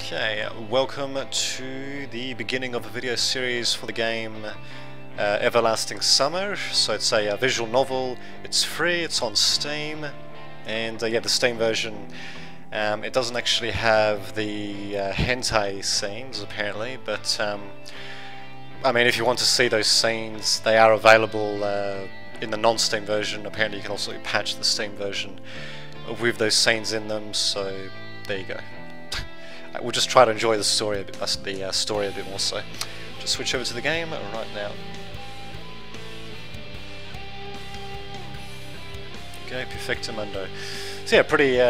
Okay, welcome to the beginning of a video series for the game Everlasting Summer. So it's a visual novel, it's free, it's on Steam, and yeah, the Steam version, it doesn't actually have the hentai scenes apparently, but I mean, if you want to see those scenes, they are available in the non-Steam version. Apparently you can also patch the Steam version with those scenes in them, so there you go. We'll just try to enjoy the story a bit, more. So, just switch over to the game right now. Okay, Perfectamundo. So yeah, pretty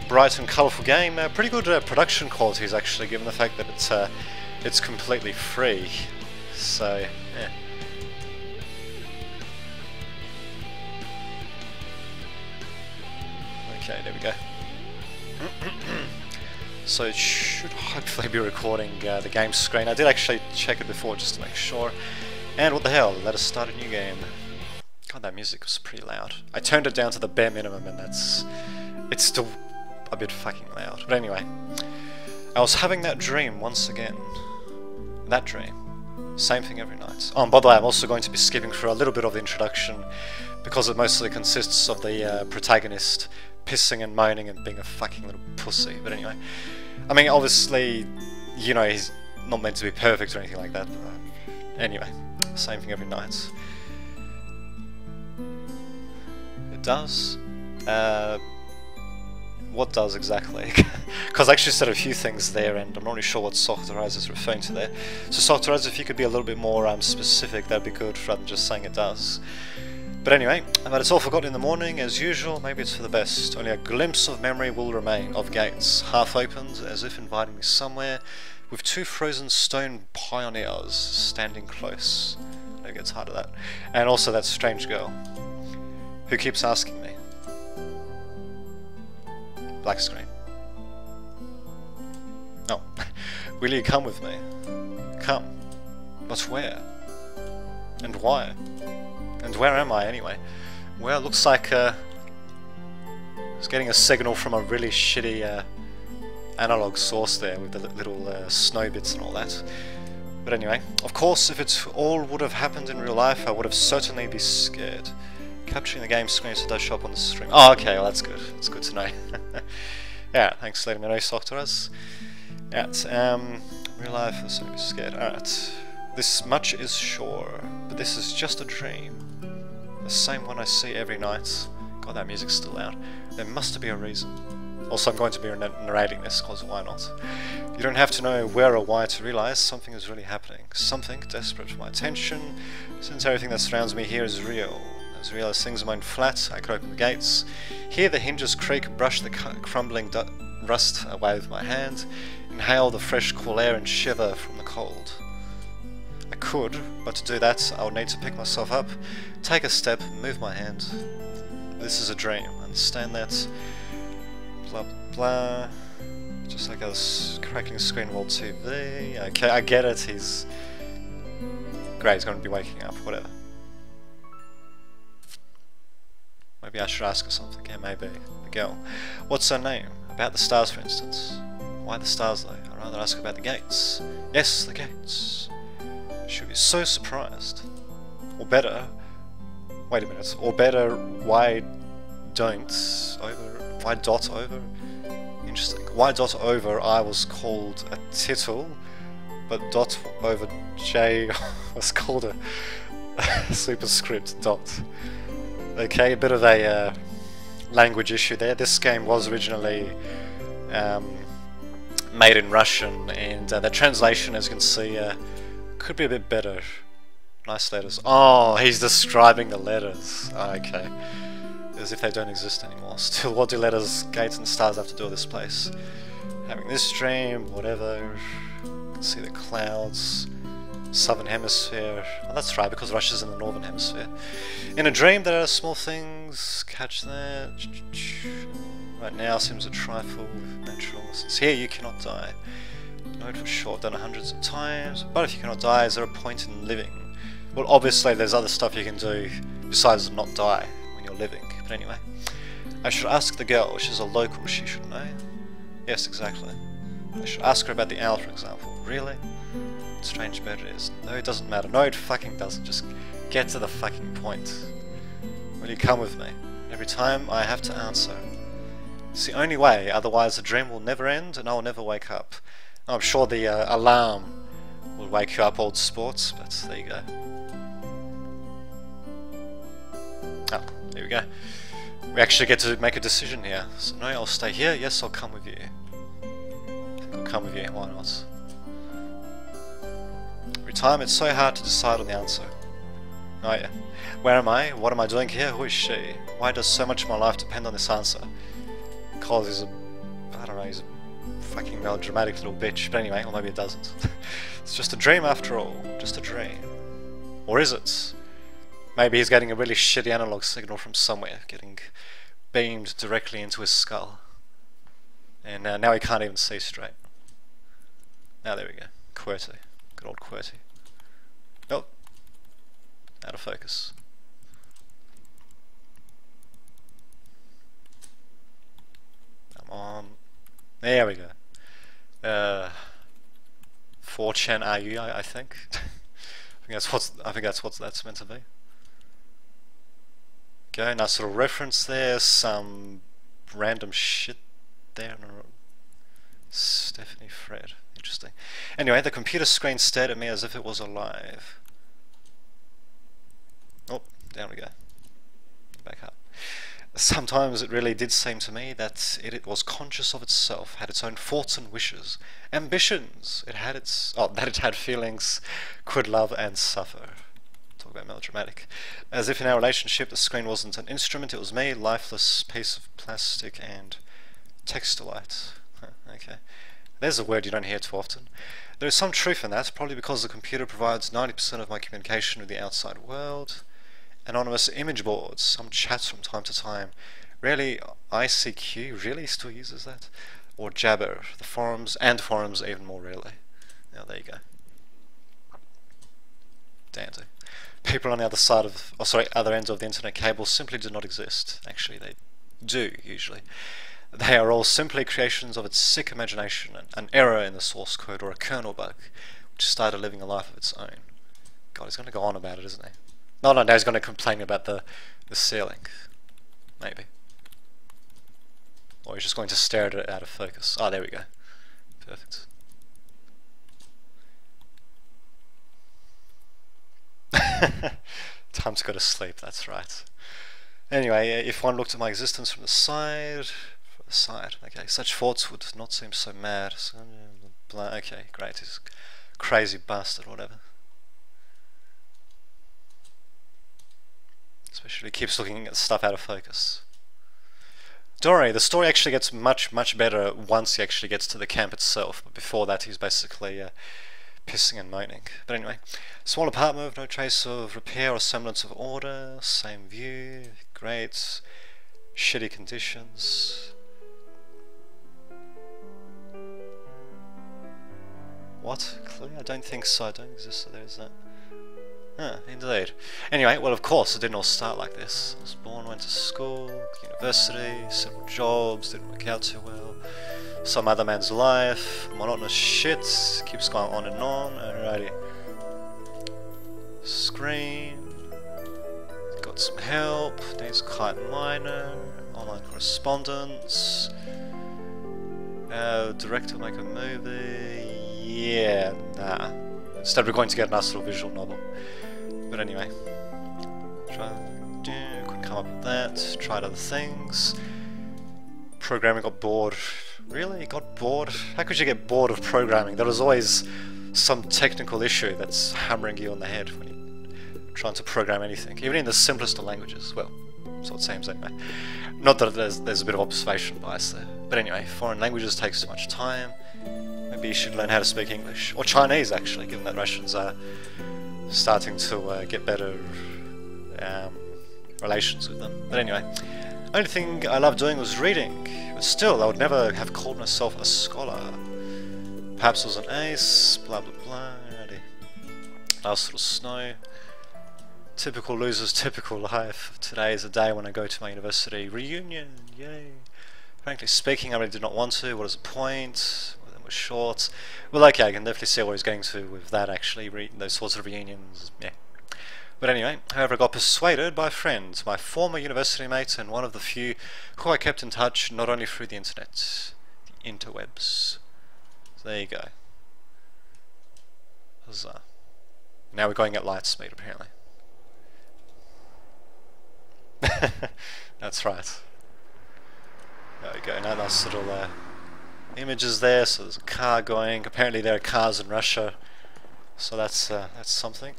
bright and colourful game. Pretty good production qualities actually, given the fact that it's completely free. So yeah. Okay, there we go. So it should hopefully be recording the game screen. I did actually check it before just to make sure. And what the hell, let us start a new game. God, that music was pretty loud. I turned it down to the bare minimum and it's still a bit fucking loud. But anyway, I was having that dream once again. That dream. Same thing every night. Oh, and by the way, I'm also going to be skipping through a little bit of the introduction because it mostly consists of the protagonist pissing and moaning and being a fucking little pussy. But anyway, I mean, obviously, you know, he's not meant to be perfect or anything like that. But anyway, same thing every night. It does. What does exactly? Because I actually said a few things there, and I'm not really sure what Sovionok is referring to there. So Sovionok, if you could be a little bit more specific, that'd be good, rather than just saying it does. But anyway, but it's all forgotten in the morning, as usual. Maybe it's for the best. Only a glimpse of memory will remain, of gates, half opened, as if inviting me somewhere, with two frozen stone pioneers standing close. It gets harder that. And also that strange girl, who keeps asking me. Black screen. Oh, will you come with me? Come. But where? And why? And where am I anyway? Well, it looks like I was getting a signal from a really shitty analog source there with the little snow bits and all that. But anyway, of course, if it all would have happened in real life, I would have certainly be scared. Capturing the game screen so it does show up on the stream. Oh, okay, well that's good. It's good to know. Yeah, thanks for letting me know, Sovionok. Yeah, real life, I'll certainly be scared. Alright. This much is sure, but this is just a dream. The same one I see every night. God, that music's still loud. There must be a reason. Also, I'm going to be narrating this, because why not? You don't have to know where or why to realise something is really happening. Something desperate for my attention, since everything that surrounds me here is real. As real as things mine flat, I could open the gates, hear the hinges creak, brush the crumbling rust away with my hand, inhale the fresh cool air and shiver from the cold. I could, but to do that I would need to pick myself up, take a step, move my hand. This is a dream, understand that? Blah blah. Just like I was cracking screen wall TV. Okay, I get it, he's... Great, he's going to be waking up, whatever. Maybe I should ask her something, yeah maybe. The girl. What's her name? About the stars for instance. Why the stars though? I'd rather ask about the gates. Yes, the gates. She'll be so surprised. Or better, wait a minute, or better, why dot over? Interesting. Why dot over I was called a tittle, but dot over J was called a superscript dot. Okay, a bit of a language issue there. This game was originally made in Russian, and the translation, as you can see, could be a bit better. Nice letters. Oh, he's describing the letters. Okay. As if they don't exist anymore. Still, what do letters, gates and stars have to do with this place? Having this dream, whatever. You can see the clouds. Southern hemisphere. Oh, that's right, because Russia's in the northern hemisphere. In a dream there are small things. Catch that. Right now seems a trifle natural. Since here you cannot die. Know it for sure, done it hundreds of times. But if you cannot die, is there a point in living? Well, obviously there's other stuff you can do besides not die when you're living. But anyway, I should ask the girl. She's a local, she should know. Yes, exactly. I should ask her about the owl, for example. Really? Strange bird it is. No, it doesn't matter. No, it fucking doesn't. Just get to the fucking point. Will you come with me? Every time I have to answer. It's the only way, otherwise the dream will never end and I will never wake up. I'm sure the alarm will wake you up, old sports, but there you go. Oh, there we go. We actually get to make a decision here. So no, I'll stay here. Yes, I'll come with you. I think I'll come with you. Why not? Every time it's so hard to decide on the answer. Oh yeah. Where am I? What am I doing here? Who is she? Why does so much of my life depend on this answer? Because he's a... I don't know, he's a fucking melodramatic little bitch. But anyway, or maybe it doesn't. It's just a dream after all. Just a dream. Or is it? Maybe he's getting a really shitty analog signal from somewhere, getting beamed directly into his skull. And now he can't even see straight. Now there we go. QWERTY. Good old QWERTY. Nope. Out of focus. Come on. There we go. 4chan RU, I think. I think that's what that's meant to be. Okay, nice little reference there. Some random shit there. Stephanie Fred. Interesting. Anyway, the computer screen stared at me as if it was alive. Oh, down we go. Back up. Sometimes it really did seem to me that it was conscious of itself, had its own thoughts and wishes, ambitions. It had that it had feelings, could love and suffer. Talk about melodramatic. As if in our relationship the screen wasn't an instrument, it was me, lifeless piece of plastic and textilite. Huh, okay. There's a word you don't hear too often. There is some truth in that, probably because the computer provides 90% of my communication with the outside world. Anonymous image boards, some chats from time to time. Rarely ICQ, really still uses that? Or Jabber, the forums, and forums even more rarely. Now there you go. Dandy. People on the other side of, other ends of the internet cable simply do not exist. Actually, they do, usually. They are all simply creations of its sick imagination, an error in the source code, or a kernel bug, which started living a life of its own. God, he's going to go on about it, isn't he? No, now he's going to complain about the ceiling. Maybe. Or he's just going to stare at it out of focus. Ah, there we go. Perfect. Time to go to sleep, that's right. Anyway, if one looked at my existence from the side... okay, such thoughts would not seem so mad. Okay, great, he's a crazy bastard, whatever. Especially keeps looking at stuff out of focus. Don't worry, the story actually gets much, much better once he actually gets to the camp itself. But before that, he's basically pissing and moaning. But anyway, small apartment with no trace of repair or semblance of order. Same view, great. Shitty conditions. What? Clue? I don't think so. I don't exist, so there's that. Ah, indeed. Anyway, well of course it didn't all start like this. I was born, went to school, university, several jobs, didn't work out too well. Some other man's life, monotonous shit, keeps going on and on. Alrighty. Screen. Got some help, needs quite minor, online correspondence. Director make a movie. Yeah, nah. Instead we're going to get a nice little visual novel. But anyway, couldn't come up with that, tried other things. Programming got bored. Really? Got bored? How could you get bored of programming? There was always some technical issue that's hammering you on the head when you're trying to program anything, even in the simplest of languages. Well, so it seems anyway. Not that there's a bit of observation bias there. But anyway, foreign languages takes too much time. Maybe you should learn how to speak English. Or Chinese, actually, given that Russians are starting to get better relations with them. But anyway, the only thing I loved doing was reading. But still, I would never have called myself a scholar. Perhaps I was an ace, blah blah blah. Alrighty. Nice little snow. Typical losers, typical life. Today is the day when I go to my university reunion. Yay. Frankly speaking, I really did not want to. What is the point? was short. Well, okay, I can definitely see where he's going to with that, actually, those sorts of reunions, yeah. But anyway, however, I got persuaded by friends, my former university mates, and one of the few who I kept in touch not only through the internet, the interwebs. So there you go. Huzzah. Now we're going at light speed, apparently. That's right. There we go, now nice little images there, so there's a car going. Apparently there are cars in Russia, so that's something.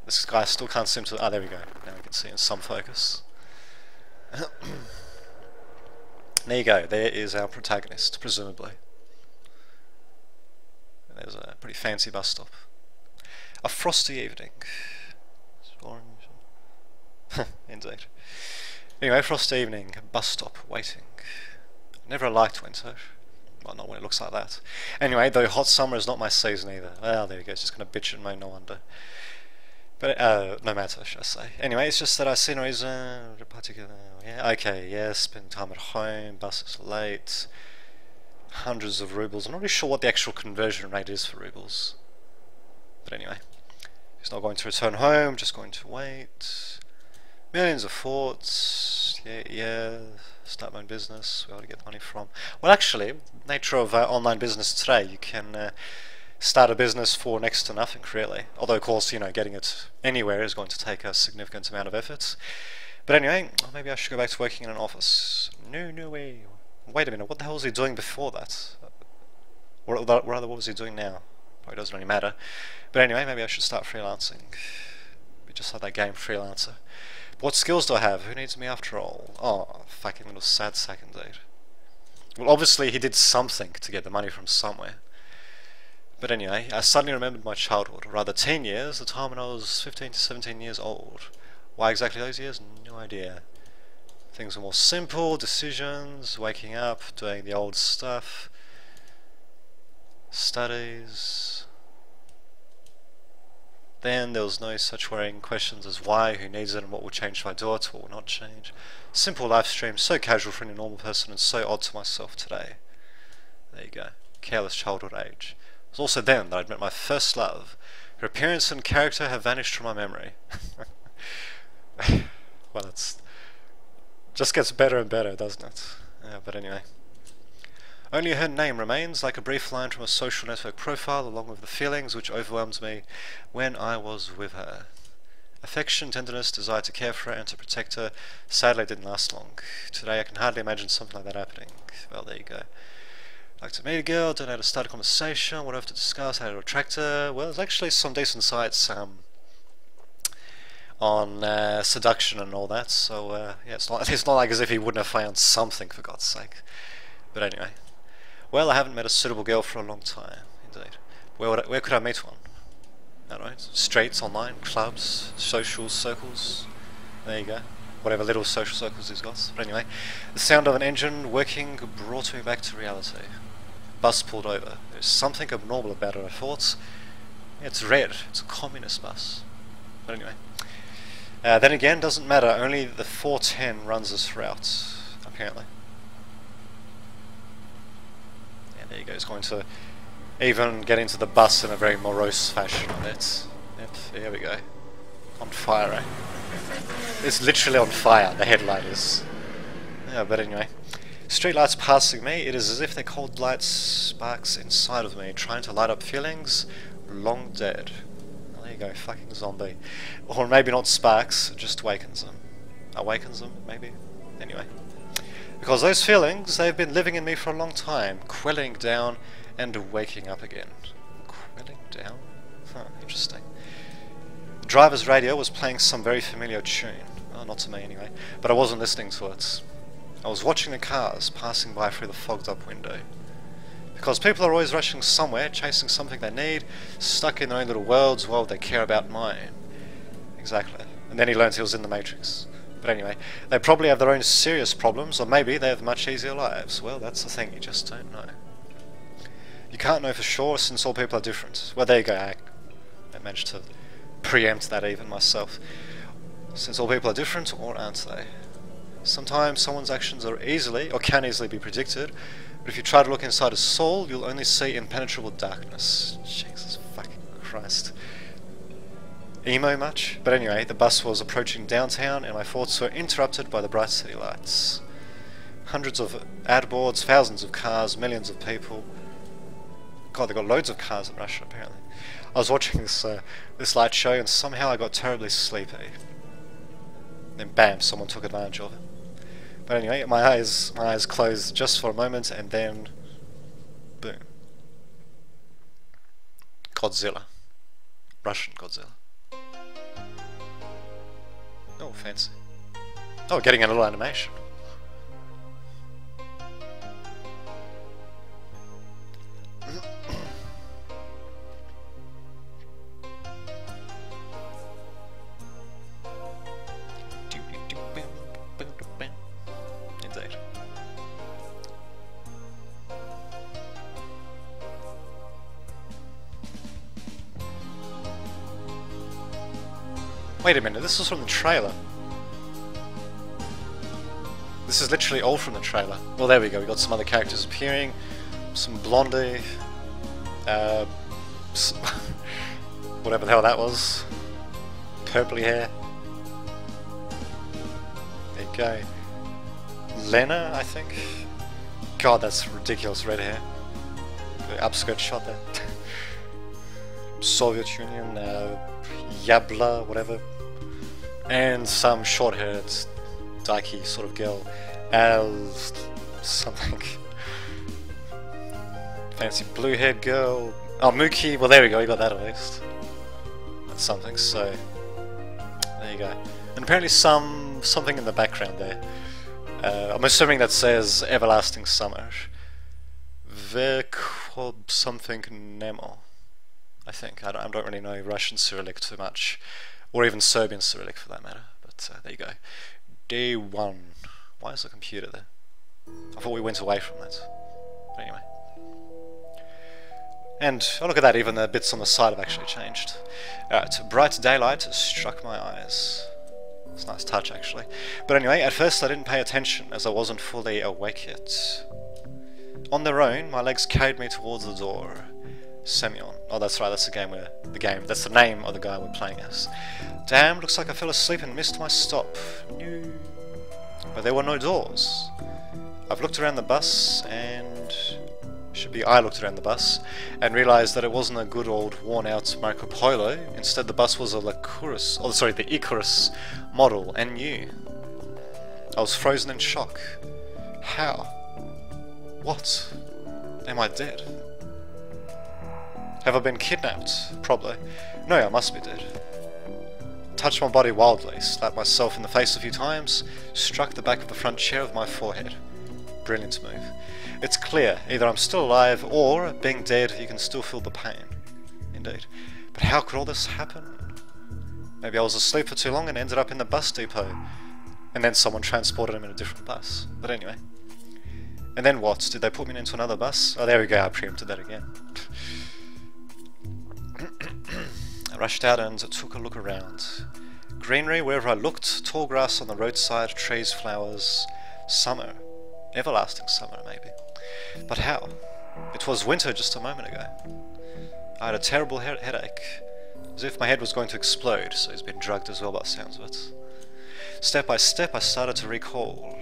This guy still can't seem to... there we go. Now we can see in some focus. There you go. There is our protagonist, presumably. And there's a pretty fancy bus stop. A frosty evening. It's orange. Indeed. Anyway, frosty evening, bus stop, waiting. Never liked winter. Well, not when it looks like that. Anyway, though hot summer is not my season either. Well, there you go. It's just going to bitch and moan, no wonder. But, no matter, should I say. Anyway, it's just that I see no reason particular... Yeah, okay, yeah, spend time at home, bus is late, hundreds of rubles. I'm not really sure what the actual conversion rate is for rubles. But anyway, he's not going to return home, just going to wait. Millions of thoughts, yeah, start my own business, where do I get the money from? Well, actually, nature of online business today, you can... start a business for next to nothing, really. Although, of course, you know, getting it anywhere is going to take a significant amount of effort. But anyway, maybe I should go back to working in an office. No way. Wait a minute, what the hell was he doing before that? Or rather, what was he doing now? Probably doesn't really matter. But anyway, maybe I should start freelancing. Be just like that game, Freelancer. But what skills do I have? Who needs me after all? Oh, fucking little sad sack indeed. Well, obviously he did something to get the money from somewhere. But anyway, I suddenly remembered my childhood, or rather teen years, the time when I was 15 to 17 years old. Why exactly those years? No idea. Things were more simple, decisions, waking up, doing the old stuff, studies. Then there was no such worrying questions as why, who needs it, and what will change if I do it, what will not change. Simple life stream, so casual for any normal person, and so odd to myself today. There you go. Careless childhood age. It was also then that I'd met my first love. Her appearance and character have vanished from my memory. Well, it's just gets better and better, doesn't it? Yeah, but anyway. Only her name remains, like a brief line from a social network profile, along with the feelings which overwhelmed me when I was with her. Affection, tenderness, desire to care for her and to protect her, sadly didn't last long. Today I can hardly imagine something like that happening. Well, there you go. Like to meet a girl, don't know how to start a conversation, what I have to discuss, how to attract her. Well, there's actually some decent sites on seduction and all that, so yeah, it's not like as if he wouldn't have found something, for God's sake. But anyway. Well, I haven't met a suitable girl for a long time, indeed. Where could I meet one? I don't know, streets, online, clubs, social circles. There you go. Whatever little social circles he's got. But anyway, the sound of an engine working brought me back to reality. Bus pulled over. There's something abnormal about it, I thought. It's red. It's a communist bus. But anyway. Then again, doesn't matter. Only the 410 runs this route, apparently. Yeah, there you go. He's going to even get into the bus in a very morose fashion on it. Yep, here we go. On fire, eh? It's literally on fire, the headlight is. Yeah, but anyway. Streetlights passing me, it is as if their cold light sparks inside of me, trying to light up feelings long dead. Well, there you go, fucking zombie. Or maybe not sparks, just awakens them. Awakens them, maybe? Anyway. Because those feelings, they've been living in me for a long time, quelling down and waking up again. Quelling down? Huh, interesting. The driver's radio was playing some very familiar tune. Well, not to me anyway, but I wasn't listening to it. I was watching the cars passing by through the fogged up window. Because people are always rushing somewhere, chasing something they need, stuck in their own little worlds, why would they care about mine? Exactly. And then he learned he was in the Matrix. But anyway, they probably have their own serious problems, or maybe they have much easier lives. Well, that's the thing, you just don't know. You can't know for sure, since all people are different. Well, there you go, I managed to preempt that even myself. Since all people are different, or aren't they? Sometimes someone's actions are easily, or can easily be predicted, but if you try to look inside his soul, you'll only see impenetrable darkness. Jesus fucking Christ. Emo much? But anyway, the bus was approaching downtown and my thoughts were interrupted by the bright city lights. Hundreds of ad boards, thousands of cars, millions of people. God, they've got loads of cars in Russia apparently. I was watching this light show and somehow I got terribly sleepy. Then bam, someone took advantage of it. But anyway, my eyes closed just for a moment and then boom. Godzilla. Russian Godzilla. Oh, fancy. Oh, getting a little animation. Indeed. Wait a minute, this was from the trailer. This is literally all from the trailer. Well, there we go, we got some other characters appearing. Some blondie. Whatever the hell that was. Purpley hair. There you go. Lena, I think. God, that's ridiculous red hair. The upskirt shot there. Soviet Union, Yabla, whatever. And some short-haired, dykey sort of girl. Something. Fancy blue-haired girl. Oh, Mookie. Well, there we go. You got that at least. That's something. So there you go. And apparently something in the background there. I'm assuming that says Everlasting Summer. Verkob something Nemo. I think. I don't really know Russian Cyrillic too much, or even Serbian Cyrillic for that matter. But there you go. Day 1. Why is the computer there? I thought we went away from that. But anyway. And, oh look at that, even the bits on the side have actually changed. Alright, bright daylight struck my eyes. It's a nice touch actually. But anyway, at first I didn't pay attention as I wasn't fully awake yet. On their own, my legs carried me towards the door. Semyon. Oh, that's right, that's that's the name of the guy we're playing as. Damn, looks like I fell asleep and missed my stop. No. But there were no doors. I've looked around the bus and... I looked around the bus and realised that it wasn't a good old worn-out Marco Polo. Instead, the bus was a the Icarus model and new. I was frozen in shock. How? What? Am I dead? Have I been kidnapped? Probably. No, I must be dead. Touched my body wildly, slapped myself in the face a few times, struck the back of the front chair with my forehead. Brilliant move. It's clear, either I'm still alive, or, being dead, you can still feel the pain. Indeed. But how could all this happen? Maybe I was asleep for too long and ended up in the bus depot. And then someone transported him in a different bus. But anyway. And then what? Did they put me into another bus? Oh, there we go, I preempted that again. I rushed out and took a look around. Greenery wherever I looked, tall grass on the roadside, trees, flowers. Summer. Everlasting summer, maybe. But how? It was winter just a moment ago. I had a terrible headache, as if my head was going to explode, so he's been drugged as well by the sounds of it. Step by step I started to recall.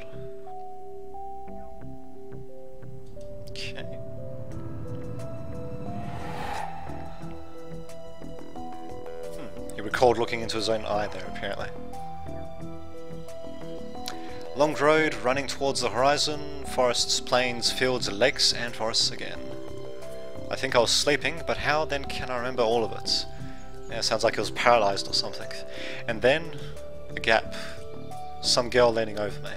Okay. He recalled looking into his own eye there, apparently. Long road, running towards the horizon, forests, plains, fields, lakes, and forests again. I think I was sleeping, but how then can I remember all of it? Yeah, it sounds like I was paralysed or something. And then, a gap. Some girl leaning over me.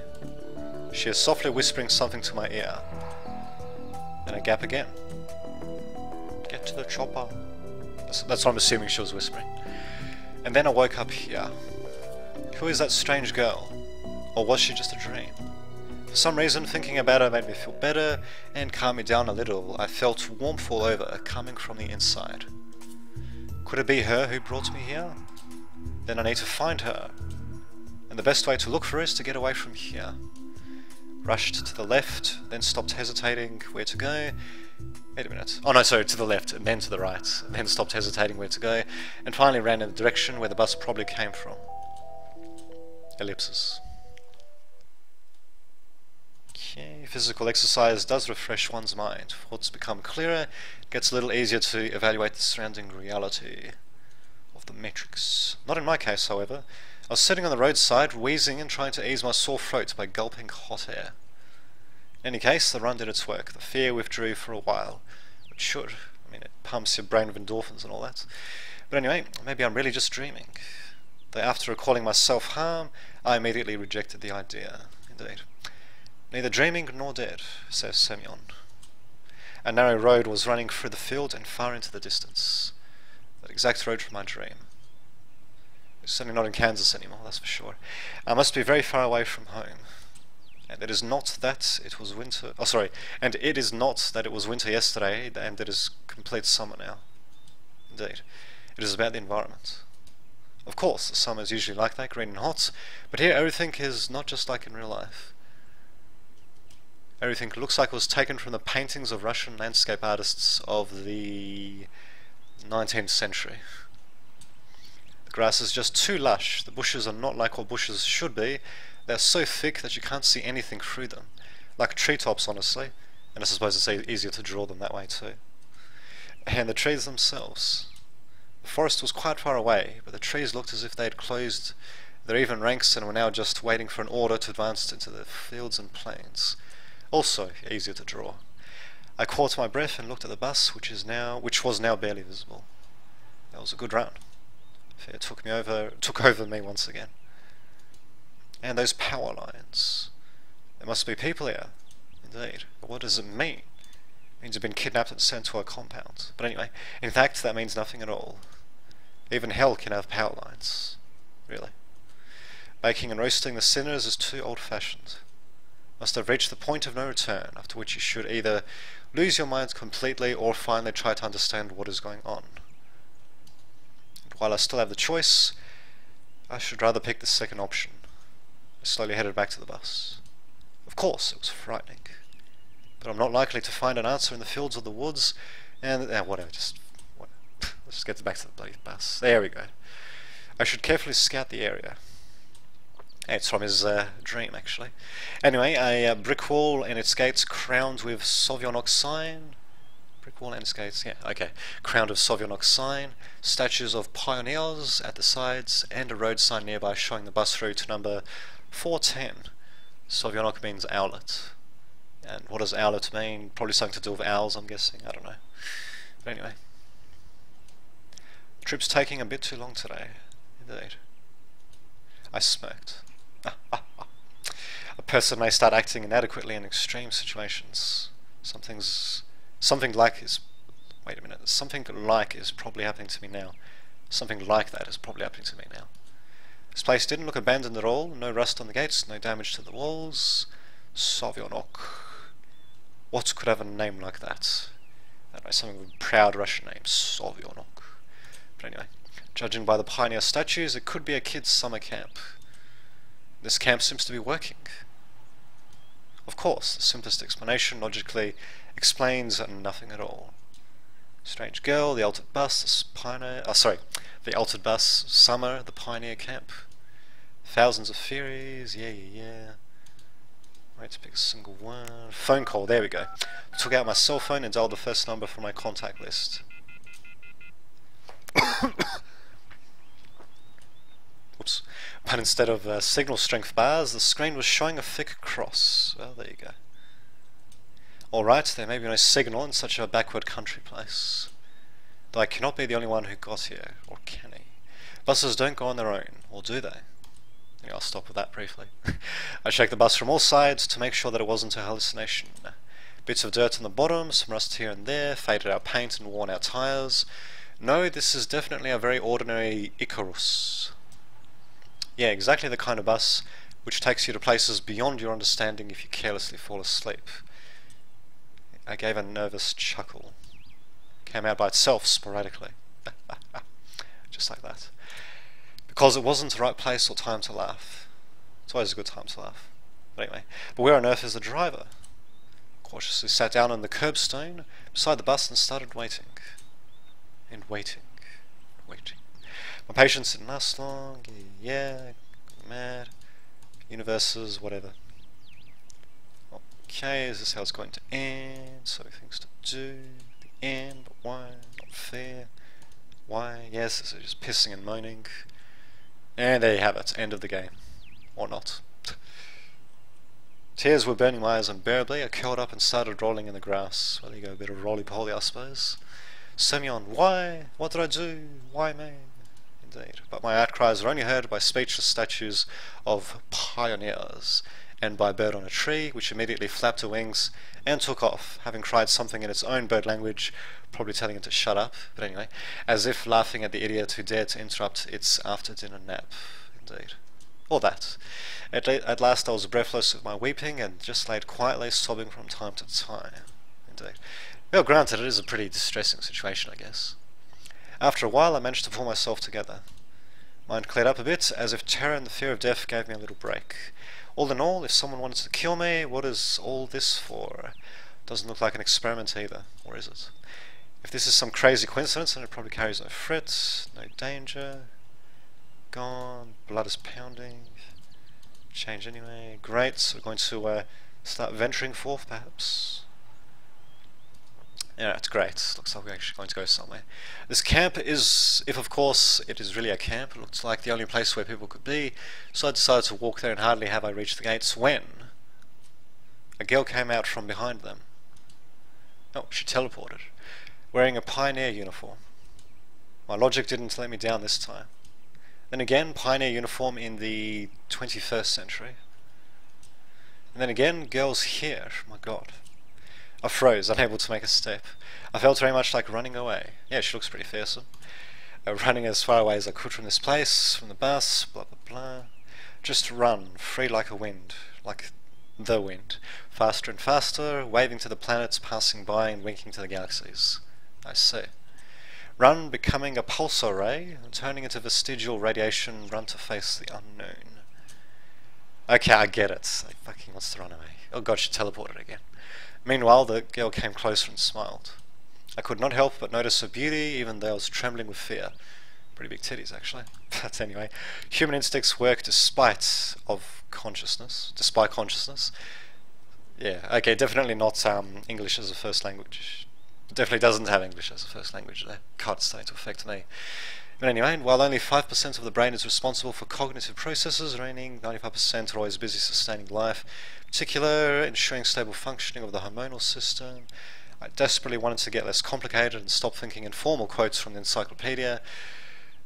She is softly whispering something to my ear. Then a gap again. Get to the chopper. That's what I'm assuming she was whispering. And then I woke up here. Who is that strange girl? Or was she just a dream? For some reason, thinking about her made me feel better and calm me down a little. I felt warmth all over, coming from the inside. Could it be her who brought me here? Then I need to find her. And and the best way to look for it is to get away from here. Rushed to the left, then stopped hesitating where to go. Wait a minute. Oh no, sorry, to the left, and then to the right, and then stopped hesitating where to go, and finally ran in the direction where the bus probably came from. Ellipses. Okay, physical exercise does refresh one's mind. Thoughts become clearer, it gets a little easier to evaluate the surrounding reality of the metrics. Not in my case, however. I was sitting on the roadside, wheezing and trying to ease my sore throat by gulping hot air. In any case, the run did its work. The fear withdrew for a while. It should. I mean, it pumps your brain with endorphins and all that. But anyway, maybe I'm really just dreaming. Though after recalling my self-harm, I immediately rejected the idea. Indeed. Neither dreaming nor dead, says Semyon. A narrow road was running through the field and far into the distance. That exact road from my dream. It's certainly not in Kansas anymore, that's for sure. I must be very far away from home. And it is not that it was winter. Oh, sorry. And it is not that it was winter yesterday, and it is complete summer now. Indeed. It is about the environment. Of course, the summer is usually like that, green and hot, but here everything is not just like in real life. Everything looks like it was taken from the paintings of Russian landscape artists of the 19th century. The grass is just too lush. The bushes are not like what bushes should be. They're so thick that you can't see anything through them. Like treetops, honestly. And I suppose it's easier to draw them that way too. And the trees themselves. The forest was quite far away, but the trees looked as if they had closed their even ranks and were now just waiting for an order to advance into the fields and plains. Also easier to draw. I caught my breath and looked at the bus, which was now barely visible. That was a good run. Fear took over me once again. And those power lines. There must be people here. Indeed. But what does it mean? It means you've been kidnapped and sent to a compound. But anyway, in fact, that means nothing at all. Even hell can have power lines. Really. Baking and roasting the sinners is too old-fashioned. Must have reached the point of no return, after which you should either lose your mind completely or finally try to understand what is going on. And while I still have the choice, I should rather pick the second option. I slowly headed back to the bus. Of course, it was frightening. But I'm not likely to find an answer in the fields or the woods, and whatever, let's just get back to the bloody bus. There we go. I should carefully scout the area. It's from his dream, actually. Anyway, a brick wall and its gates crowned with Sovionok sign. Brick wall and its gates, yeah, okay. Crowned with Sovionok sign, statues of pioneers at the sides, and a road sign nearby showing the bus route to number 410. Sovionok means owlet. And what does owlet mean? Probably something to do with owls, I'm guessing. I don't know. But anyway. The trip's taking a bit too long today. Indeed. I smirked. A person may start acting inadequately in extreme situations. Something like is probably happening to me now. Something like that is probably happening to me now. This place didn't look abandoned at all. No rust on the gates, no damage to the walls. Sovionok. What could have a name like that? I don't know, something with a proud Russian name. Sovionok. But anyway, judging by the pioneer statues, it could be a kid's summer camp. This camp seems to be working. Of course, the simplest explanation logically explains nothing at all. Strange girl, the altered bus, the altered bus, summer, the pioneer camp. Thousands of theories, yeah. Wait to pick a single one. Phone call, there we go. Took out my cell phone and dialed the first number from my contact list. Oops. But instead of signal strength bars, the screen was showing a thick cross. Well, there you go. Alright, there may be no signal in such a backward country place. Though I cannot be the only one who got here, or can he? Buses don't go on their own, or do they? Yeah, I'll stop with that briefly. I checked the bus from all sides to make sure that it wasn't a hallucination. Bits of dirt on the bottom, some rust here and there, faded out paint and worn out tyres. No, this is definitely a very ordinary Icarus. Yeah, exactly the kind of bus which takes you to places beyond your understanding if you carelessly fall asleep. I gave a nervous chuckle. Came out by itself sporadically. Just like that. Because it wasn't the right place or time to laugh. It's always a good time to laugh. But anyway, but where on earth is the driver? Cautiously sat down on the curbstone beside the bus and started waiting. And waiting. Waiting. My patience didn't last long. Yeah, mad. Universes, whatever. Okay, is this how it's going to end? So things to do. The end, but why? Not fair. Why? Yes, this is just pissing and moaning. And there you have it, end of the game. Or not. Tears were burning my eyes unbearably. I curled up and started rolling in the grass. Well, there you go, a bit of roly-poly, I suppose. Semyon, why? What did I do? Why me? Indeed. But my outcries were only heard by speechless statues of pioneers, and by a bird on a tree, which immediately flapped her wings and took off, having cried something in its own bird language, probably telling it to shut up, but anyway, as if laughing at the idiot who dared to interrupt its after-dinner nap. Indeed. Or that. At last I was breathless with my weeping, and just laid quietly sobbing from time to time. Indeed. Well, granted, it is a pretty distressing situation, I guess. After a while I managed to pull myself together. Mind cleared up a bit, as if terror and the fear of death gave me a little break. All in all, if someone wanted to kill me, what is all this for? Doesn't look like an experiment either, or is it? If this is some crazy coincidence, then it probably carries no threat, no danger. Gone, blood is pounding. Change anyway. Great, so we're going to start venturing forth, perhaps. Yeah, it's great. Looks like we're actually going to go somewhere. This camp is, if of course it is really a camp, it looks like the only place where people could be, so I decided to walk there, and hardly have I reached the gates when a girl came out from behind them. Oh, she teleported, wearing a pioneer uniform. My logic didn't let me down this time. Then again, pioneer uniform in the 21st century. And then again, girls here. My god. I froze, unable to make a step. I felt very much like running away. Yeah, she looks pretty fearsome. Running as far away as I could from this place, from the bus, blah blah blah. Just run, free like a wind, like the wind. Faster and faster, waving to the planets passing by and winking to the galaxies. I see. Run, becoming a pulsar ray, and turning into vestigial radiation, run to face the unknown. Okay, I get it. He fucking wants to run away. Oh god, she teleported again. Meanwhile, the girl came closer and smiled. I could not help but notice her beauty, even though I was trembling with fear. Pretty big titties, actually. But anyway, human instincts work despite consciousness. Yeah, okay, definitely not English as a first language. Definitely doesn't have English as a first language there. God, it's starting to affect me. But anyway, while only 5% of the brain is responsible for cognitive processes, remaining 95% are always busy sustaining life, in particular ensuring stable functioning of the hormonal system. I desperately wanted to get less complicated and stop thinking in formal quotes from the encyclopedia.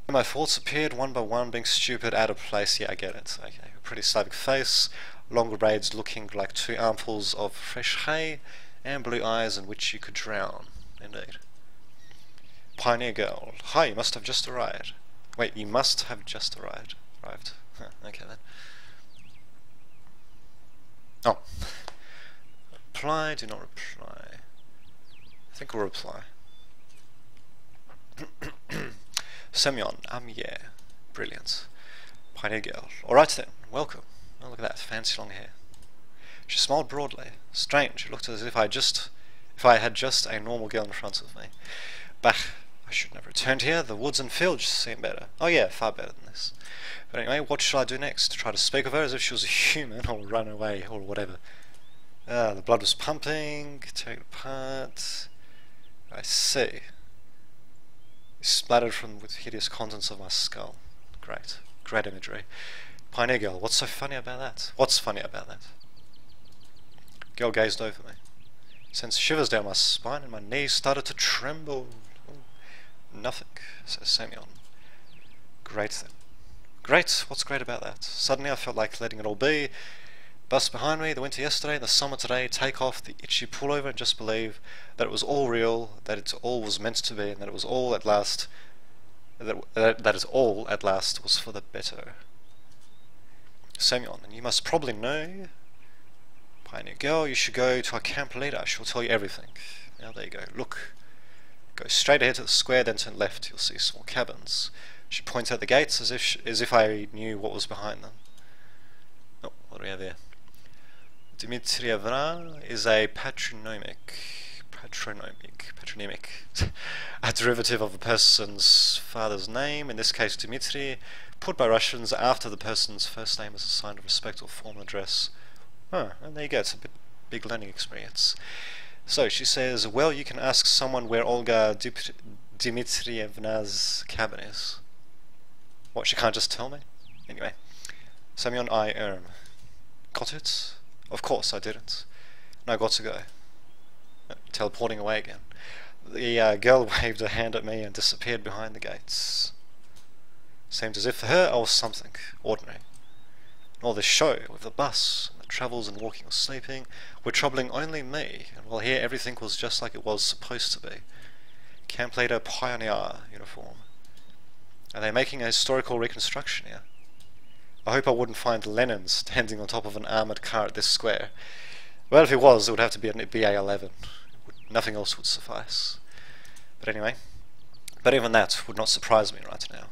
And my thoughts appeared one by one, being stupid, out of place. Yeah, I get it. Okay, a pretty Slavic face, longer braids looking like 2 armfuls of fresh hay, and blue eyes in which you could drown. Indeed. Pioneer girl. Hi, you must have just arrived. Wait, you must have just arrived. Huh, okay then. Oh. Reply, do not reply. I think we'll reply. Semyon, yeah. Brilliant. Pioneer girl. Alright then, welcome. Oh, look at that, fancy long hair. She smiled broadly. Strange, it looked as if I had just a normal girl in front of me. Bah, I should never have returned here. The woods and fields seem better. Oh yeah, far better than this. But anyway, what should I do next? Try to speak of her as if she was a human, or run away, or whatever. The blood was pumping, tearing it apart. I see. Splattered with hideous contents of my skull. Great. Great imagery. Pioneer girl, what's so funny about that? What's funny about that? Girl gazed over me. Sent shivers down my spine and my knees started to tremble. Nothing, says Semyon. Great then. Great, what's great about that? Suddenly I felt like letting it all be. Bus behind me, the winter yesterday, the summer today, take off, the itchy pullover, and just believe that it was all real, that it all was meant to be, and that it was all at last, that it all at last was for the better. Semyon, and you must probably know, Pioneer girl, you should go to our camp leader, she'll tell you everything. Now there you go, look. Go straight ahead to the square, then turn left, you'll see small cabins. She points out the gates as if I knew what was behind them. What do we have here? Dmitrievna is a patronymic, a derivative of a person's father's name, in this case Dmitri, put by Russians after the person's first name as a sign of respect or formal address. Oh, and there you go, it's a big learning experience. So she says, well, you can ask someone where Olga Dmitrievna's cabin is. What, she can't just tell me? Anyway, Semyon I got it? Of course I didn't. And I got to go. Teleporting away again. The girl waved her hand at me and disappeared behind the gates. Seemed as if for her I was something ordinary. And all this show with the bus and the travels and walking or sleeping were troubling only me, and while here everything was just like it was supposed to be. Camp leader pioneer uniform. Are they making a historical reconstruction here? I hope I wouldn't find Lenin standing on top of an armoured car at this square. Well, if it was, it would have to be a BA-11. Nothing else would suffice. But anyway, even that would not surprise me right now.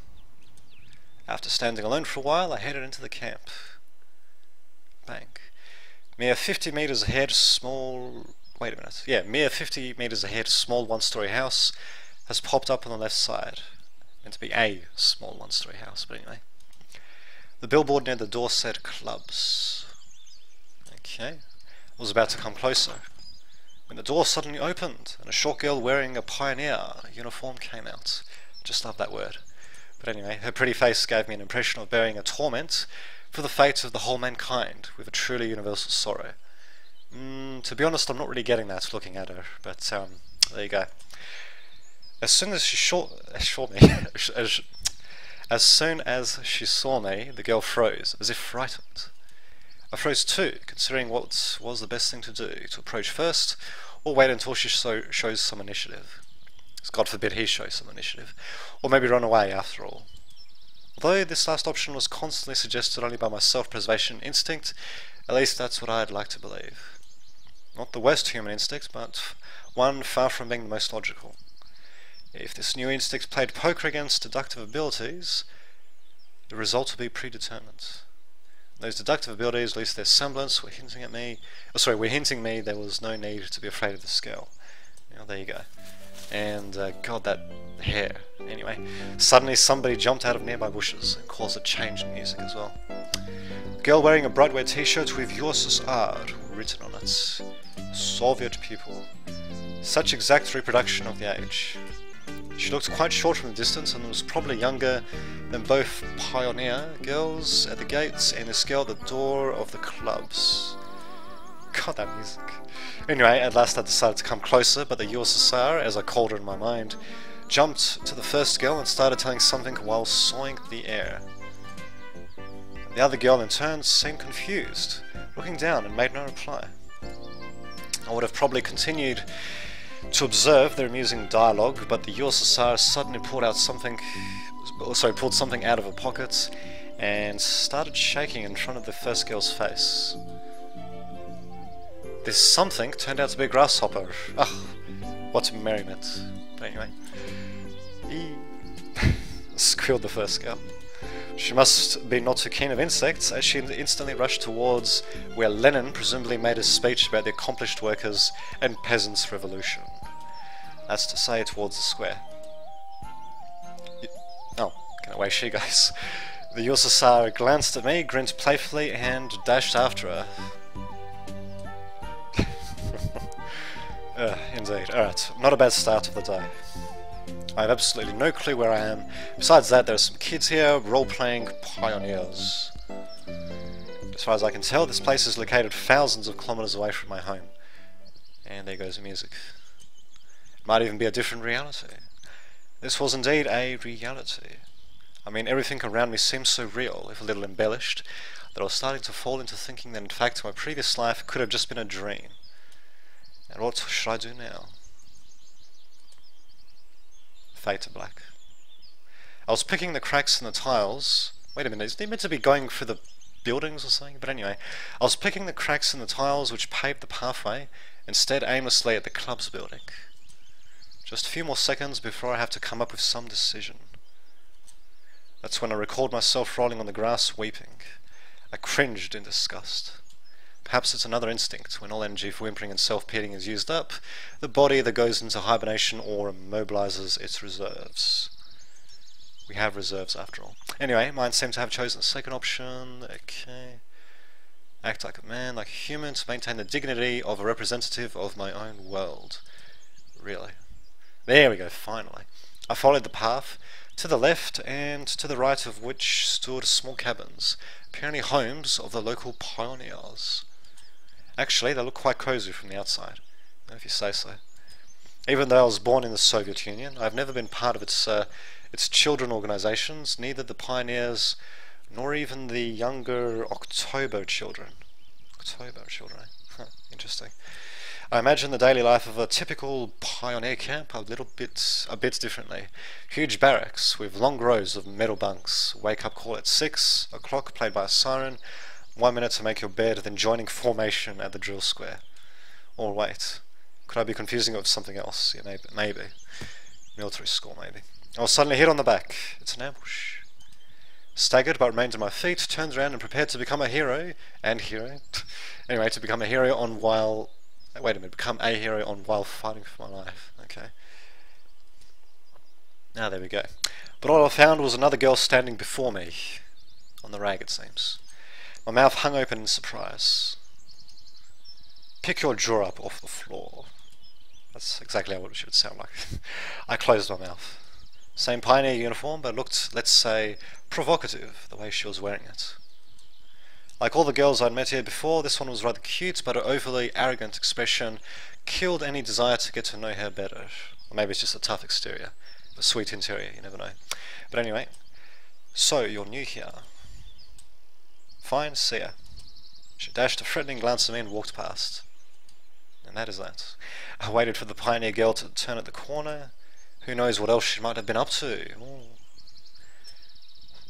After standing alone for a while, I headed into the camp. Bang. Mere 50 meters ahead, small... Wait a minute. Yeah, mere 50 meters ahead, small one-story house has popped up on the left side. Meant to be a small one-story house, but anyway. The billboard near the door said clubs. Okay. I was about to come closer when the door suddenly opened and a short girl wearing a pioneer uniform came out. Just love that word. But anyway, her pretty face gave me an impression of bearing a torment for the fate of the whole mankind with a truly universal sorrow. To be honest, I'm not really getting that looking at her, but there you go. As soon as she saw me, the girl froze, as if frightened. I froze too, considering what was the best thing to do, to approach first, or wait until she shows some initiative. God forbid he shows some initiative, or maybe run away after all. Although this last option was constantly suggested only by my self-preservation instinct, at least that's what I'd like to believe. Not the worst human instinct, but one far from being the most logical. If this new instinct played poker against deductive abilities, the result would be predetermined. Those deductive abilities, at least their semblance, were hinting me there was no need to be afraid of the scale. There you go. And God, that hair. Anyway, suddenly somebody jumped out of nearby bushes and caused a change in music as well. A girl wearing a bright red t-shirt with USSR written on it. Soviet people. Such exact reproduction of the age. She looked quite short from the distance and was probably younger than both pioneer girls at the gates and this girl at the door of the clubs. God, that music. Anyway, at last I decided to come closer, but the USSR, as I called her in my mind, jumped to the first girl and started telling something while sawing the air. The other girl in turn seemed confused, looking down and made no reply. I would have probably continued to observe their amusing dialogue, but the USSR suddenly pulled something out of her pocket and started shaking in front of the first girl's face. This something turned out to be a grasshopper. Ah, what merriment. But anyway, squealed the first girl. She must be not too keen of insects, as she instantly rushed towards where Lenin presumably made a speech about the accomplished workers and peasants' revolution. That's to say, towards the square. Oh, away she goes. The USSR glanced at me, grinned playfully, and dashed after her. Indeed. Alright, not a bad start of the day. I have absolutely no clue where I am. Besides that, there are some kids here role-playing pioneers. As far as I can tell, this place is located thousands of kilometers away from my home. And there goes the music. It might even be a different reality. This was indeed a reality. I mean, everything around me seemed so real, if a little embellished, that I was starting to fall into thinking that in fact my previous life could have just been a dream. And what should I do now? Fade to black. I was picking the cracks in the tiles. Wait a minute, isn't he meant to be going through the buildings or something? But anyway, I was picking the cracks in the tiles which paved the pathway and stared aimlessly at the club's building. Just a few more seconds before I have to come up with some decision. That's when I recalled myself rolling on the grass weeping. I cringed in disgust. Perhaps it's another instinct. When all energy for whimpering and self-pitying is used up, the body either goes into hibernation or immobilizes its reserves. We have reserves after all. Anyway, mine seemed to have chosen the second option. Okay. Act like a man, like a human, to maintain the dignity of a representative of my own world. Really. There we go, finally. I followed the path, to the left and to the right of which stood small cabins, apparently homes of the local pioneers. Actually, they look quite cozy from the outside, if you say so. Even though I was born in the Soviet Union, I've never been part of its children organizations, neither the pioneers nor even the younger October children. October children, huh, interesting. I imagine the daily life of a typical pioneer camp a bit differently. Huge barracks with long rows of metal bunks, wake up call at 6 o'clock played by a siren, 1 minute to make your bed, then joining formation at the drill square. Or wait, could I be confusing it with something else? Yeah, maybe. Military school, maybe. I was suddenly hit on the back. It's an ambush. Staggered but remained on my feet, turned around and prepared to become a hero. Anyway, to become a hero on while... Wait a minute, become a hero on while fighting for my life. Okay. Now there we go. But all I found was another girl standing before me. On the rag, it seems. My mouth hung open in surprise. Pick your jaw up off the floor. That's exactly what it should sound like. I closed my mouth. Same pioneer uniform, but looked, let's say, provocative, the way she was wearing it. Like all the girls I'd met here before, this one was rather cute, but her overly arrogant expression killed any desire to get to know her better. Or maybe it's just a tough exterior, a sweet interior, you never know. But anyway, so you're new here. Fine, see ya. She dashed a threatening glance at me and walked past. And that is that. I waited for the pioneer girl to turn at the corner. Who knows what else she might have been up to. Ooh.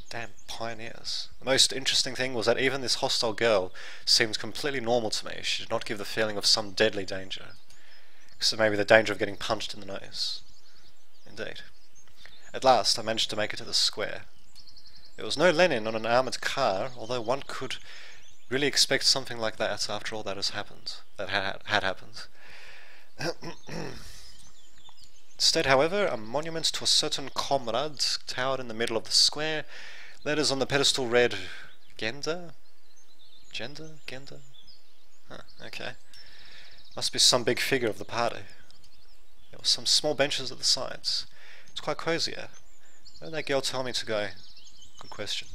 Damn pioneers. The most interesting thing was that even this hostile girl seemed completely normal to me. She did not give the feeling of some deadly danger. Except maybe the danger of getting punched in the nose. Indeed. At last I managed to make it to the square. There was no Lenin on an armoured car, although one could really expect something like that after all that has happened. That had happened. Instead, however, a monument to a certain comrade towered in the middle of the square. Letters on the pedestal read, Gender? Gender? Huh, okay. Must be some big figure of the party. There were some small benches at the sides. It's quite cozy here. Where did that girl tell me to go? Good question.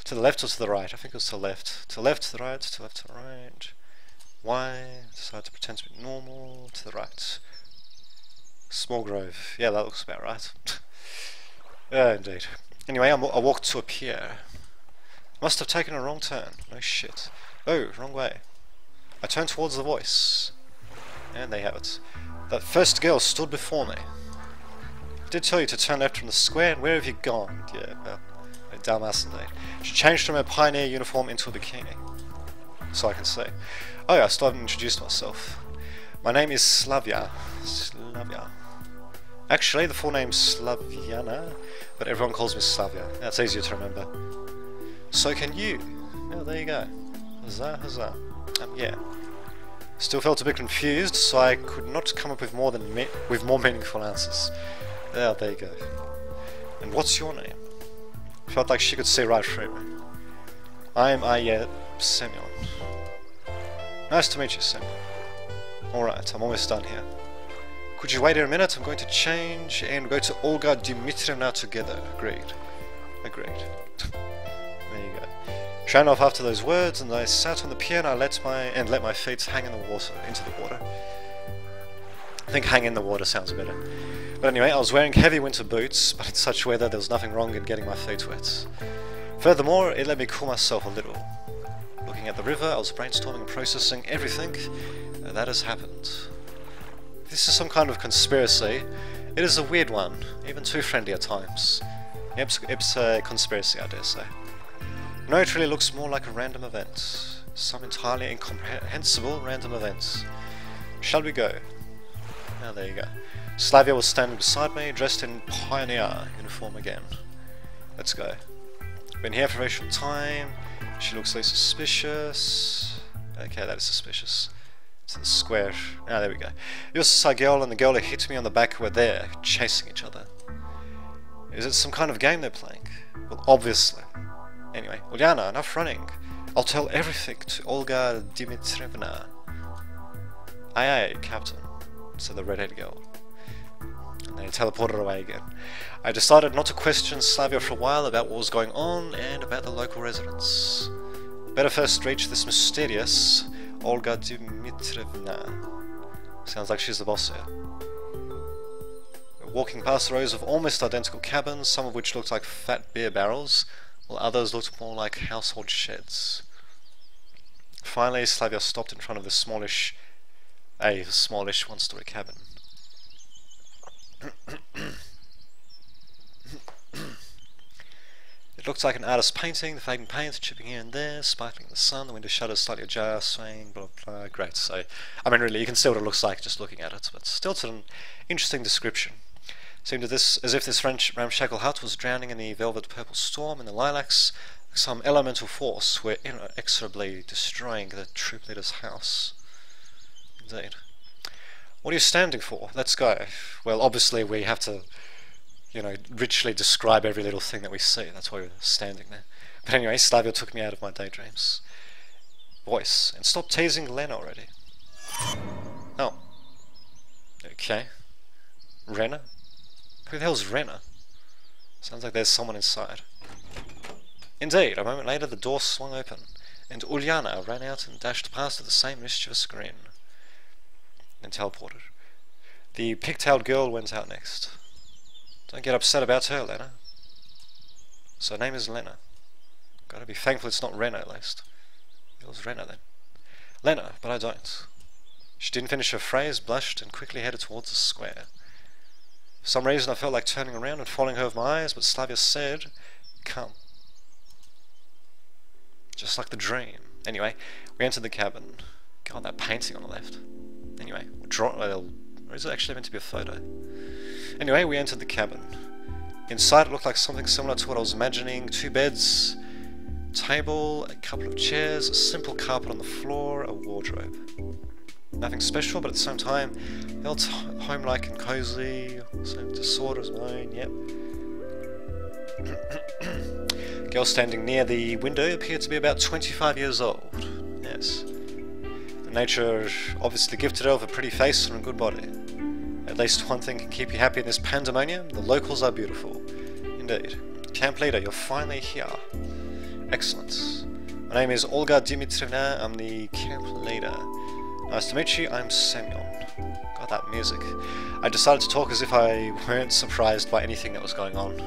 To the left or to the right? I think it was to the left. To the left, to the right, to the left, to the right. Why? Decide to pretend to be normal. To the right. Small grove. Yeah, that looks about right. Yeah, indeed. Anyway, I walked to a pier. Must have taken a wrong turn. No shit. Oh, wrong way. I turned towards the voice. And they have it. That first girl stood before me. I did tell you to turn left from the square, and where have you gone? Yeah, well, dumbass indeed. She changed from her pioneer uniform into a bikini. So I can see. Oh yeah, I still haven't introduced myself. My name is Slavia. Actually, the full name's Slaviana, but everyone calls me Slavia. That's easier to remember. So can you? Oh, there you go. Huzzah, huzzah. Yeah. Still felt a bit confused, so I could not come up with more meaningful answers. Oh, there you go. And what's your name? Felt like she could see right through me. I'm Semyon. Nice to meet you, Semyon. Alright, I'm almost done here. Could you wait here a minute? I'm going to change and go to Olga Dmitrievna together. Agreed. There you go. Ran off after those words, and I sat on the pier and I let my feet hang in the water, into the water. I think hang in the water sounds better. But anyway, I was wearing heavy winter boots, but in such weather there was nothing wrong in getting my feet wet. Furthermore, it let me cool myself a little. Looking at the river, I was brainstorming and processing everything that has happened. If this is some kind of conspiracy, it is a weird one, even too friendly at times. It's a conspiracy, I dare say. No, it really looks more like a random event. Some entirely incomprehensible random events. Shall we go? Now there you go. Slavia was standing beside me, dressed in pioneer uniform again. Let's go. Been here for a very short time. She looks like suspicious. Okay, that is suspicious. It's the square. Ah, there we go. You also saw a girl and the girl who hit me on the back were there, chasing each other. Is it some kind of game they're playing? Well, obviously. Anyway, Ulyana, enough running. I'll tell everything to Olga Dimitrievna. Aye, aye, Captain, said the red-haired girl. And they teleported away again. I decided not to question Slavia for a while about what was going on and about the local residents. Better first reach this mysterious Olga Dimitrievna. Sounds like she's the boss here. We're walking past rows of almost identical cabins, some of which looked like fat beer barrels, while others looked more like household sheds. Finally, Slavia stopped in front of the smallish one-story cabin. It looked like an artist's painting, the fading paint chipping here and there, sparkling in the sun, the window shutters slightly ajar, swaying, blah blah, great. So, I mean really, you can see what it looks like just looking at it, but still it's an interesting description. Seemed as if this French ramshackle hut was drowning in the velvet purple storm, and the lilacs, like some elemental force, were inexorably destroying the troop leader's house. Indeed. What are you standing for? Let's go. Well, obviously we have to, you know, richly describe every little thing that we see. That's why we're standing there. But anyway, Slavia took me out of my daydreams. Voice. And stop teasing Lena already. Oh. Okay. Rena? Who the hell's Rena? Sounds like there's someone inside. Indeed, a moment later the door swung open, and Ulyana ran out and dashed past with the same mischievous grin. Then teleported. The pigtailed girl went out next. Don't get upset about her, Lena. So her name is Lena. Gotta be thankful it's not Rena, at least. It was Rena then. Lena, but I don't. She didn't finish her phrase, blushed, and quickly headed towards the square. For some reason I felt like turning around and following her with my eyes, but Slavia said, "Come." Just like the dream. Anyway, we entered the cabin. God, that painting on the left. Anyway, or is it actually meant to be a photo? Anyway, we entered the cabin. Inside it looked like something similar to what I was imagining. 2 beds, table, a couple of chairs, a simple carpet on the floor, a wardrobe. Nothing special, but at the same time, felt home-like and cozy. Same disorder as mine, yep. Girl standing near the window appeared to be about 25 years old. Yes. Nature obviously gifted her with a pretty face and a good body. At least one thing can keep you happy in this pandemonium: the locals are beautiful. Indeed. Camp leader, you're finally here. Excellent. My name is Olga Dimitrievna, I'm the camp leader. Nice to meet you, I'm Semyon. Got that music. I decided to talk as if I weren't surprised by anything that was going on.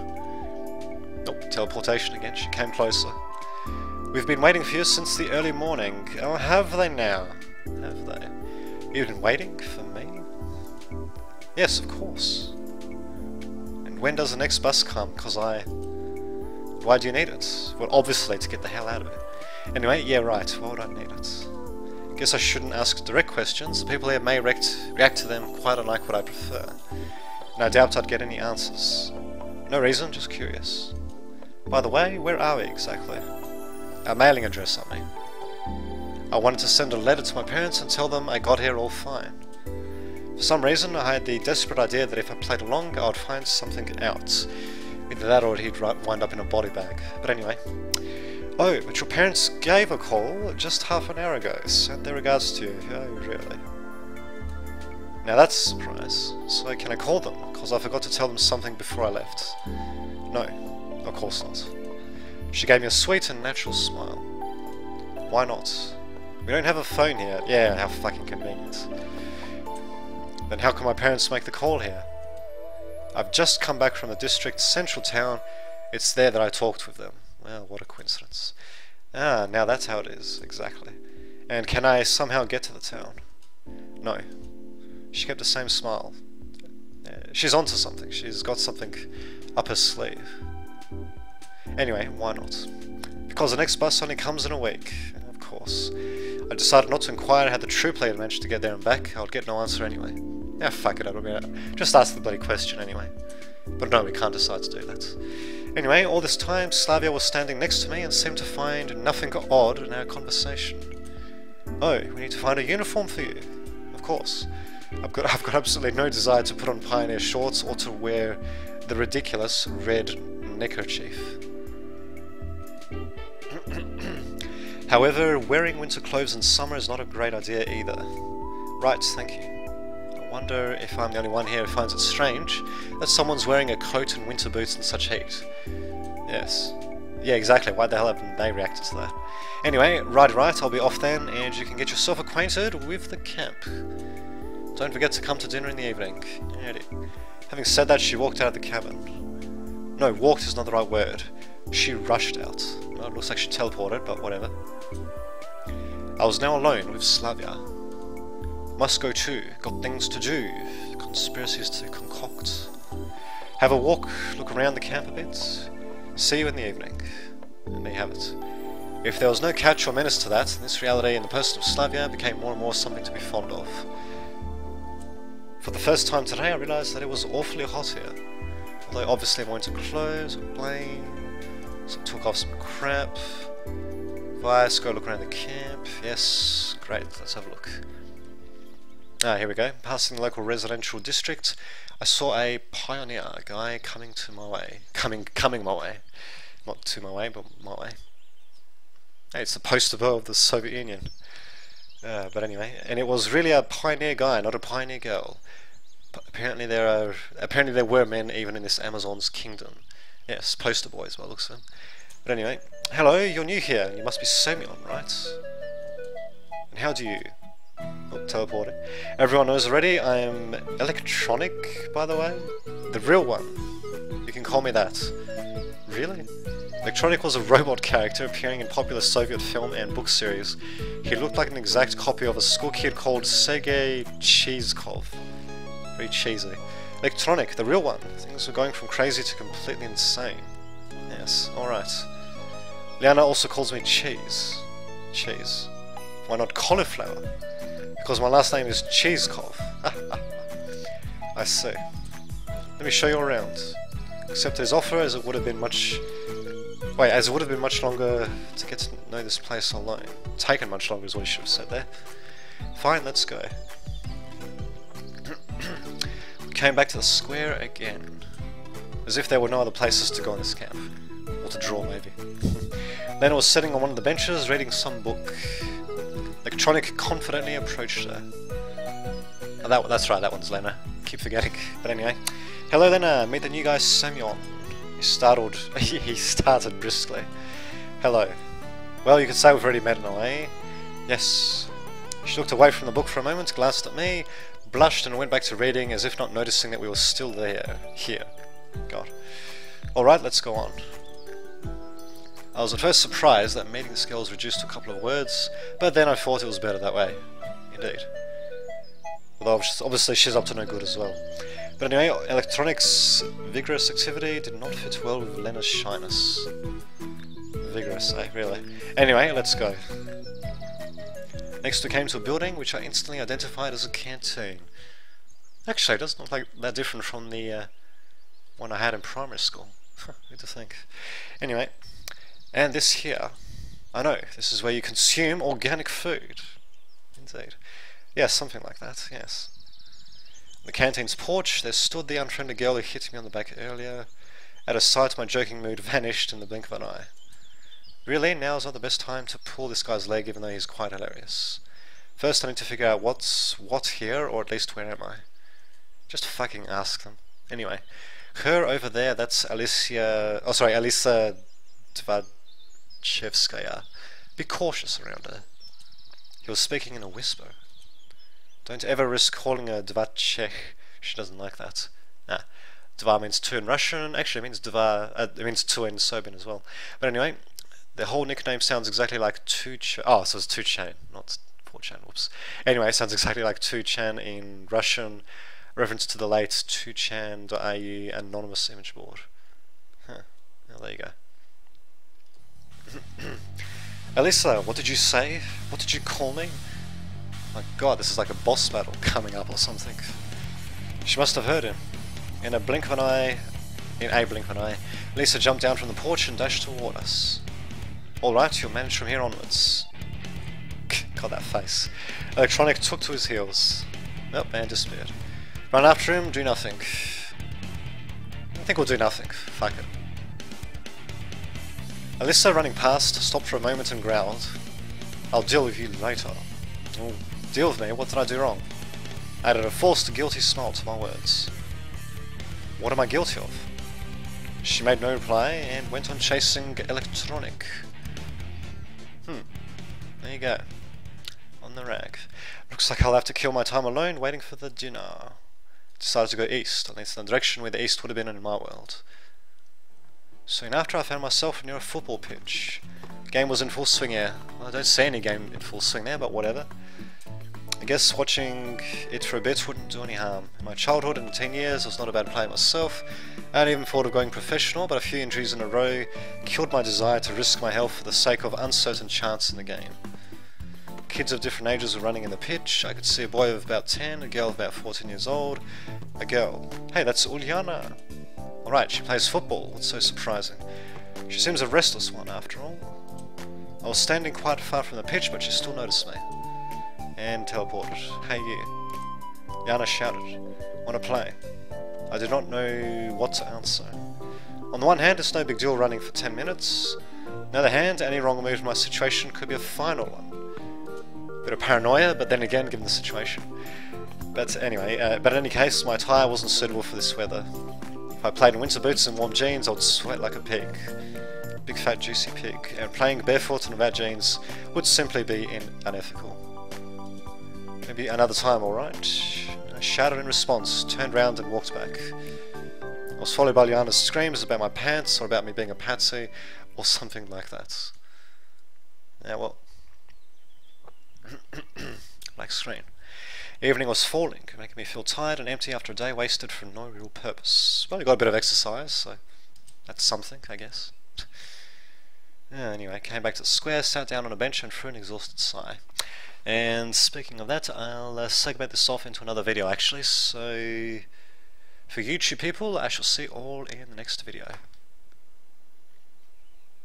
Oh, teleportation again, she came closer. We've been waiting for you since the early morning. Oh, have they now? Have they? You've been waiting for me? Yes, of course. And when does the next bus come? Why do you need it? Well, obviously to get the hell out of it. Anyway, yeah, right. Why would I need it? Guess I shouldn't ask direct questions. The people here may react to them quite unlike what I prefer. And I doubt I'd get any answers. No reason, just curious. By the way, where are we exactly? Our mailing address, I mean. I wanted to send a letter to my parents and tell them I got here all fine. For some reason, I had the desperate idea that if I played along, I would find something out. Either that or he'd wind up in a body bag. But anyway. Oh, but your parents gave a call just half an hour ago. Sent their regards to you. Oh, really? Now that's a surprise. So can I call them? Because I forgot to tell them something before I left. No, of course not. She gave me a sweet and natural smile. Why not? We don't have a phone here. Yeah, how fucking convenient. Then how can my parents make the call here? I've just come back from the district's central town. It's there that I talked with them. Well, what a coincidence. Ah, now that's how it is, exactly. And can I somehow get to the town? No. She kept the same smile. She's onto something. She's got something up her sleeve. Anyway, why not? Because the next bus only comes in a week. Of course. I decided not to inquire how the troop leader managed to get there and back. I would get no answer anyway. Yeah, fuck it, just ask the bloody question anyway. But no, we can't decide to do that. Anyway, all this time, Slavia was standing next to me and seemed to find nothing odd in our conversation. Oh, we need to find a uniform for you. Of course. I've got absolutely no desire to put on pioneer shorts or to wear the ridiculous red neckerchief. However, wearing winter clothes in summer is not a great idea either. Right, thank you. I wonder if I'm the only one here who finds it strange that someone's wearing a coat and winter boots in such heat. Yes. Yeah, exactly. Why the hell haven't they reacted to that? Anyway, right, I'll be off then, and you can get yourself acquainted with the camp. Don't forget to come to dinner in the evening. Having said that, she walked out of the cabin. No, walked is not the right word. She rushed out. Well, it looks like she teleported, but whatever. I was now alone with Slavia. Must go too. Got things to do. Conspiracies to concoct. Have a walk, look around the camp a bit. See you in the evening. And there you have it. If there was no catch or menace to that, this reality in the person of Slavia became more and more something to be fond of. For the first time today I realised that it was awfully hot here. Although obviously my winter clothes were plain, so I took off some crap. Vice, go look around the camp. Yes, great, let's have a look. Ah, here we go. Passing the local residential district, I saw a pioneer guy coming my way. Not to my way, but my way. Hey, it's the poster boy of the Soviet Union. But anyway, and it was really a pioneer guy, not a pioneer girl. But apparently there were men even in this Amazon's kingdom. Yes, poster boys by the looks of them. But anyway, hello, you're new here, and you must be Semyon, right? And how do you... Oh, teleporting. Everyone knows already, I am Electronic, by the way. The real one. You can call me that. Really? Electronic was a robot character appearing in popular Soviet film and book series. He looked like an exact copy of a school kid called Sergei Cheezkov. Very cheesy. Electronic, the real one. Things were going from crazy to completely insane. Yes, alright. Liana also calls me Cheese. Cheese. Why not cauliflower? Because my last name is Cheezkov. I see. Let me show you around. Accept his offer, as it would have been much longer to get to know this place alone. Taken much longer is what he should have said there. Fine, let's go. We came back to the square again. As if there were no other places to go in this camp. Or to draw, maybe. Lena was sitting on one of the benches, reading some book. Electronic confidently approached her. Oh, that's right, that one's Lena. Keep forgetting. But anyway. Hello Lena, meet the new guy Semyon. He started briskly. Hello. Well, you could say we've already met in a way. Yes. She looked away from the book for a moment, glanced at me, blushed and went back to reading as if not noticing that we were still there. Here. God. Alright, let's go on. I was at first surprised that meeting skills reduced to a couple of words, but then I thought it was better that way. Indeed. Although obviously she's up to no good as well. But anyway, Electronic's vigorous activity did not fit well with Lena's shyness. Vigorous, eh? Really? Anyway, let's go. Next we came to a building which I instantly identified as a canteen. Actually, it doesn't look like that different from the one I had in primary school. Good to think. Anyway, and this here, I know, this is where you consume organic food. Indeed. Yes, something like that, yes. On the canteen's porch, there stood the unfriendly girl who hit me on the back earlier. At a sight, my joking mood vanished in the blink of an eye. Really, now's not the best time to pull this guy's leg, even though he's quite hilarious. First, I need to figure out what's what here, or at least where am I? Just fucking ask them. Anyway, her over there, that's Alisa Dvachevskaya. Be cautious around her. He was speaking in a whisper. Don't ever risk calling her Dvachech. She doesn't like that. Ah, Dva means two in Russian. Actually, it means it means two in Serbian as well. But anyway, the whole nickname sounds exactly like Tuchan. Oh, so it's Tuchan, not 4chan. Whoops. Anyway, it sounds exactly like Tuchan in Russian. Reference to the late Tuchan.ie anonymous image board. Huh. Well, there you go. Alisa, what did you say? What did you call me? My god, this is like a boss battle coming up or something. She must have heard him. In a blink of an eye, enabling when Lisa jumped down from the porch and dashed toward us. Alright, you'll manage from here onwards. God, that face. Electronic took to his heels. Nope, man disappeared. Run after him, do nothing. I think we'll do nothing. Fuck it. Alyssa, running past, stopped for a moment and growled. I'll deal with you later. Oh, deal with me? What did I do wrong? I added a forced, guilty smile to my words. What am I guilty of? She made no reply and went on chasing Electronic. There you go. On the rag. Looks like I'll have to kill my time alone waiting for the dinner. Decided to go east, at least in the direction where the east would have been in my world. Soon after, I found myself near a football pitch. Game was in full swing here. Well, I don't see any game in full swing there, but whatever. I guess watching it for a bit wouldn't do any harm. In my childhood and teen years, I was not a bad player myself. I hadn't even thought of going professional, but a few injuries in a row killed my desire to risk my health for the sake of uncertain chance in the game. Kids of different ages were running in the pitch. I could see a boy of about 10, a girl of about 14 years old. A girl. Hey, that's Uliana. Alright, she plays football. What's so surprising? She seems a restless one, after all. I was standing quite far from the pitch, but she still noticed me. And teleported. Hey you. Yana shouted. Wanna play? I did not know what to answer. On the one hand, it's no big deal running for 10 minutes. On the other hand, any wrong move in my situation could be a final one. Bit of paranoia, but then again, given the situation. But anyway, but in any case, my attire wasn't suitable for this weather. If I played in winter boots and warm jeans, I would sweat like a pig. Big fat juicy pig. And playing barefoot and without jeans would simply be unethical. Maybe another time, alright? I shouted in response, turned round and walked back. I was followed by Liana's screams about my pants, or about me being a patsy, or something like that. Yeah, well... Black screen. Evening was falling, making me feel tired and empty after a day wasted for no real purpose. Well, I got a bit of exercise, so that's something, I guess. Anyway, came back to the square, sat down on a bench and threw an exhausted sigh. And speaking of that, I'll segment this off into another video actually, so for YouTube people, I shall see you all in the next video.